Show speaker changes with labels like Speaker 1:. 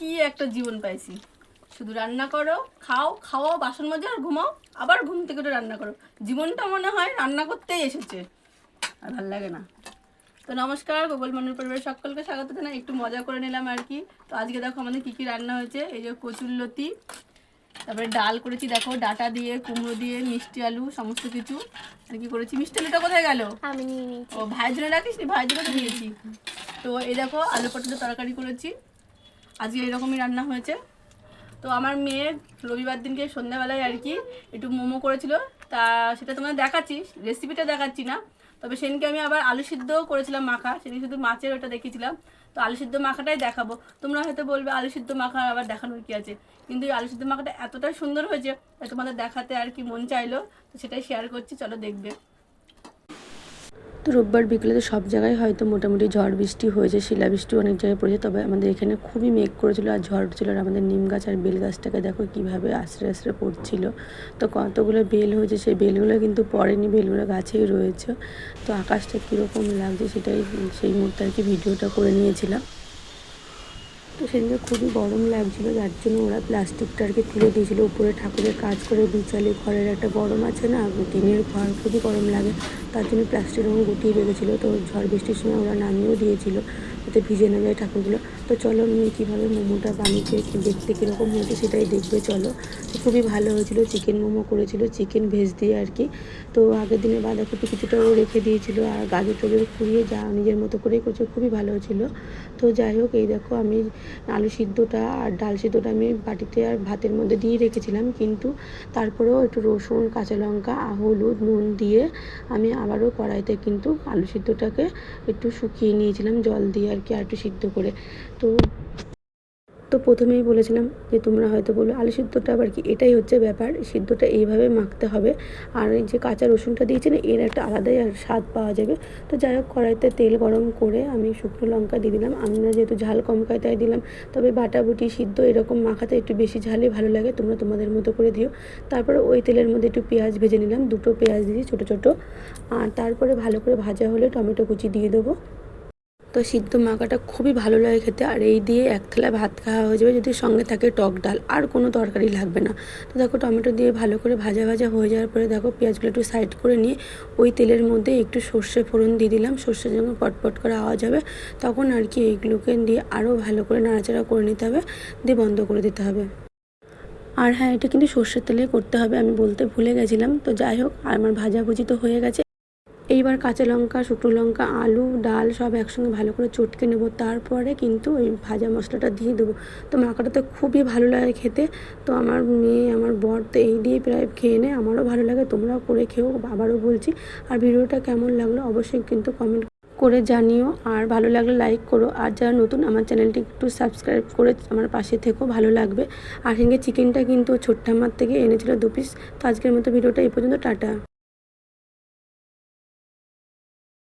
Speaker 1: কি একটা জীবন পাইছি। শুধু রান্না করো, খাও, খাওয়াও, বাসন মাজো আর ঘুমাও, আবার ঘুম থেকে উঠে রান্না করো। জীবনটা মনে হয় রান্না করতেই এসেছে, আর ভাল লাগে না। তো নমস্কার, গোপাল মন্ডল পরিবারের সকলকে স্বাগত জানাই। একটু মজা করে নিলাম আর কি। তো আজকে দেখো আমাদের কী কী রান্না হয়েছে। এই যে কচুরলতি, তারপরে ডাল করেছি দেখো, ডাটা দিয়ে, কুমড়ো দিয়ে, মিষ্টি আলু, সমস্ত কিছু। আর কি করেছি, মিষ্টি আলুটা কোথায় গেল?
Speaker 2: আমি নিয়ে নিয়েছি।
Speaker 1: ও ভাইয়ের জন্য রাখিস নি? ভাইয়ের জন্য তো দিয়েছি। তো এই দেখো আলু পটলের তরকারি করেছি। আজকে এরকমই রান্না হয়েছে। তো আমার মেয়ে রবিবার দিনকে সন্ধ্যাবেলায় আর কি একটু মোমো করেছিল, তা সেটা তোমাদের দেখাচ্ছি, রেসিপিটা দেখাচ্ছি না। তবে সেদিনকে আমি আবার আলু সিদ্ধও করেছিলাম মাখা, সেদিন শুধু মাছের ওটা দেখিয়েছিলাম। তো আলু সিদ্ধ মাখাটাই দেখাবো। তোমরা হয়তো বলবে আলু সিদ্ধ মাখা আবার দেখানোর কী আছে, কিন্তু এই আলু সিদ্ধ মাখাটা এতটাই সুন্দর হয়েছে তাই তোমাদের দেখাতে আর কি মন চাইলো, তো সেটাই শেয়ার করছি, চলো দেখবে।
Speaker 3: তো রোববার বিকেলে তো সব জায়গায় হয়তো মোটামুটি ঝড় বৃষ্টি হয়েছে, শিলাবৃষ্টি অনেক জায়গায় পড়েছে, তবে আমাদের এখানে খুবই মেঘ করেছিল আর ঝড় ছিল। আর আমাদের নিম গাছ আর বেল গাছটাকে দেখো কীভাবে আশ্রে আশ্রে পড়ছিল। তো কতগুলো বেল হয়েছে, সেই বেলগুলো কিন্তু পড়েনি, বেলগুলো গাছেই রয়েছে। তো আকাশটা কীরকম লাগছে সেটাই সেই মুহূর্তে আর কি ভিডিওটা করে নিয়েছিলাম। তো সেদিকে খুবই গরম লাগছিলো, যার জন্য ওরা প্লাস্টিকটা আর কি তুলে দিয়েছিল। উপরে ঠাকুরের কাজ করে বিচালে ঘরের একটা গরম আছে না, টিনের ঘর, খুবই গরম লাগে, তার জন্য প্লাস্টিক রঙ গুটিয়ে রেখেছিলো। তো ঝড় বৃষ্টির সময় ওরা নামিয়েও দিয়েছিল যাতে ভিজে না যায় ঠাকুরগুলো। তো চলো নিয়ে কীভাবে মোমোটা বানিয়েছে, দেখতে কীরকম হয়েছে সেটাই দেখবে চলো। তো খুবই ভালো হয়েছিল। চিকেন মোমো করেছিল, চিকেন ভেজ দিয়ে আর কি। তো আগের দিনে বাঁধাকপি কিছুটাও রেখে দিয়েছিল, আর গাজর টাজর ফুরিয়ে যা নিজের মতো করেই করছে, খুবই ভালো হয়েছিল। তো যাই হোক, এই দেখো আমি আলু সিদ্ধটা আর ডাল সিদ্ধটা আমি বাটিতে আর ভাতের মধ্যে দিয়ে রেখেছিলাম, কিন্তু তারপরেও একটু রসুন, কাঁচা লঙ্কা, হলুদ, নুন দিয়ে আমি আবারও কড়াইতে কিন্তু আলু সিদ্ধটাকে একটু শুকিয়ে নিয়েছিলাম জল দিয়ে আর কি, আর একটু সিদ্ধ করে। তো প্রথমেই বলেছিলাম যে তোমরা হয়তো বলো আলু সিদ্ধটা আবার কি, এটাই হচ্ছে ব্যাপার, সিদ্ধটা এইভাবে মাখতে হবে। আর এই যে কাঁচা রসুনটা দিয়েছি না, এর একটা আলাদাই আর স্বাদ পাওয়া যাবে। তো যাই হোক, কড়াইতে তেল গরম করে আমি শুকনো লঙ্কা দিয়ে দিলাম। আমরা যেহেতু ঝাল কম খাই তাই দিলাম, তবে বাটাবুটি সিদ্ধ এরকম মাখাতে একটু বেশি ঝালই ভালো লাগে, তোমরা তোমাদের মতো করে দিও। তারপরে ওই তেলের মধ্যে একটু পেঁয়াজ ভেজে নিলাম, দুটো পেঁয়াজ দিয়েছি ছোটো ছোটো। আর তারপরে ভালো করে ভাজা হলে টমেটো কুচি দিয়ে দেবো। তো সিদ্ধ মাখাটা খুবই ভালো লাগে খেতে, আর এই দিয়ে এক থালা ভাত খাওয়া হয়ে যাবে যদি সঙ্গে থাকে টক ডাল, আর কোনো তরকারি লাগবে না। তো দেখো টমেটো দিয়ে ভালো করে ভাজা ভাজা হয়ে যাওয়ার পরে দেখো পেঁয়াজগুলো একটু সাইড করে নিয়ে ওই তেলের মধ্যে একটু সর্ষে ফোড়ন দিয়ে দিলাম। সর্ষে যখন পটপট করে আওয়াজ হবে তখন আর কি এইগুলোকে দিয়ে আরও ভালো করে নাড়াচাড়া করে নিতে হবে, দিয়ে বন্ধ করে দিতে হবে। আর হ্যাঁ, এটা কিন্তু সর্ষের তেলে করতে হবে, আমি বলতে ভুলে গেছিলাম। তো যাই হোক, আমার ভাজাভুজি তো হয়ে গেছে। এইবার কাঁচা লঙ্কা, শুকনো লঙ্কা, আলু, ডাল সব একসঙ্গে ভালো করে চটকে নেব, তারপরে কিন্তু ওই ভাজা মশলাটা দিয়ে দেবো। তো মাখাটা তো খুবই ভালো লাগে খেতে। তো আমার মেয়ে, আমার বর তো এই দিয়ে প্রায় খেয়ে নেয়, আমারও ভালো লাগে, তোমরাও করে খেও, আবারও বলছি। আর ভিডিওটা কেমন লাগলো অবশ্যই কিন্তু কমেন্ট করে জানিও, আর ভালো লাগলে লাইক করো, আর যারা নতুন আমার চ্যানেলটি একটু সাবস্ক্রাইব করে আমার পাশে থেকো, ভালো লাগবে। আর সঙ্গে চিকেনটা কিন্তু ছোট্ট আমার থেকে এনেছিল 2 পিস। তো আজকের মতো ভিডিওটা এই পর্যন্ত, টাটা।